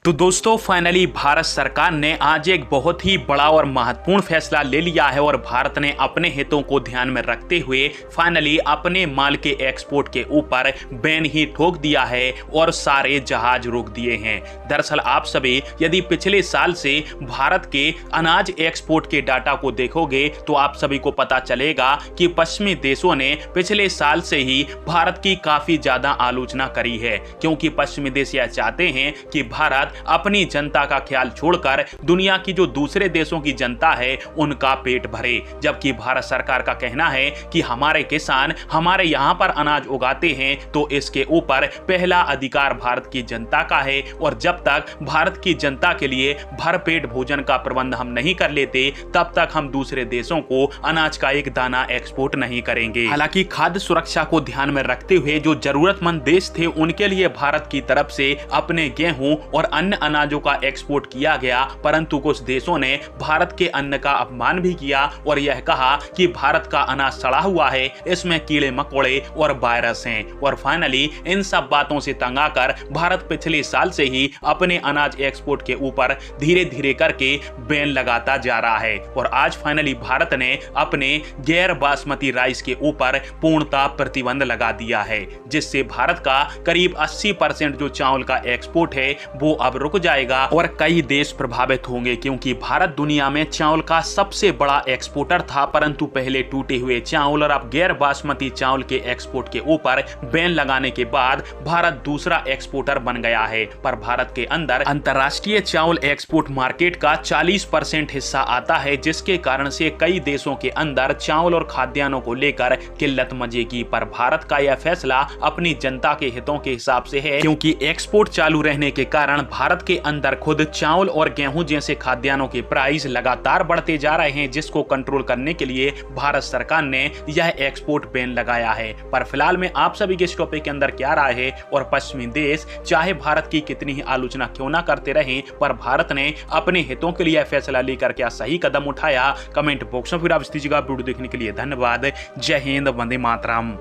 तो दोस्तों फाइनली भारत सरकार ने आज एक बहुत ही बड़ा और महत्वपूर्ण फैसला ले लिया है और भारत ने अपने हितों को ध्यान में रखते हुए फाइनली अपने माल के एक्सपोर्ट के ऊपर बैन ही ठोक दिया है और सारे जहाज रोक दिए हैं। दरअसल आप सभी यदि पिछले साल से भारत के अनाज एक्सपोर्ट के डाटा को देखोगे तो आप सभी को पता चलेगा कि पश्चिमी देशों ने पिछले साल से ही भारत की काफी ज्यादा आलोचना करी है, क्योंकि पश्चिमी देश यह चाहते हैं कि भारत अपनी जनता का ख्याल छोड़कर दुनिया की जो दूसरे देशों की जनता है उनका पेट भरे। जबकि भारत सरकार का कहना है कि हमारे किसान हमारे यहाँ पर अनाज उगाते हैं तो इसके ऊपर पहला अधिकार भारत की जनता का है, और जब तक भारत की जनता के लिए भरपेट भोजन का प्रबंध हम नहीं कर लेते तब तक हम दूसरे देशों को अनाज का एक दाना एक्सपोर्ट नहीं करेंगे। हालांकि खाद्य सुरक्षा को ध्यान में रखते हुए जो जरूरतमंद देश थे उनके लिए भारत की तरफ से अपने गेहूं और अन्य अनाजों का एक्सपोर्ट किया गया, परंतु कुछ देशों ने भारत के अन्न का अपमान भी किया और यह कहा कि भारत का अनाज सड़ा हुआ है, इसमें कीड़े मकोड़े और वायरस हैं। और फाइनली इन सब बातों से तंग आकर भारत पिछले साल से ही अपने अनाज एक्सपोर्ट के ऊपर धीरे धीरे करके बैन लगाता जा रहा है। और आज फाइनली भारत ने अपने गैर बासमती राइस के ऊपर पूर्णतः प्रतिबंध लगा दिया है, जिससे भारत का करीब 80% जो चावल का एक्सपोर्ट है वो अब रुक जाएगा और कई देश प्रभावित होंगे, क्योंकि भारत दुनिया में चावल का सबसे बड़ा एक्सपोर्टर था, परंतु पहले टूटे हुए चावल और अब गैर बासमती चावल के एक्सपोर्ट के ऊपर बैन लगाने के बाद भारत दूसरा एक्सपोर्टर बन गया है। पर भारत के अंदर अंतर्राष्ट्रीय चावल एक्सपोर्ट मार्केट का 40% हिस्सा आता है, जिसके कारण से कई देशों के अंदर चावल और खाद्यान्नों को लेकर किल्लत मचेगी। पर भारत का यह फैसला अपनी जनता के हितों के हिसाब से है, क्योंकि एक्सपोर्ट चालू रहने के कारण भारत के अंदर खुद चावल और गेहूं जैसे खाद्यान्नों के प्राइस लगातार बढ़ते जा रहे हैं, जिसको कंट्रोल करने के लिए भारत सरकार ने यह एक्सपोर्ट बैन लगाया है। पर फिलहाल में आप सभी के इस टॉपिक के अंदर क्या राय है, और पश्चिमी देश चाहे भारत की कितनी ही आलोचना क्यों ना करते रहें, पर भारत ने अपने हितों के लिए फैसला लेकर क्या सही कदम उठाया, कमेंट बॉक्स में फिर आप इस चीज का वीडियो देखने के लिए धन्यवाद। जय हिंद, वंदे मातरम।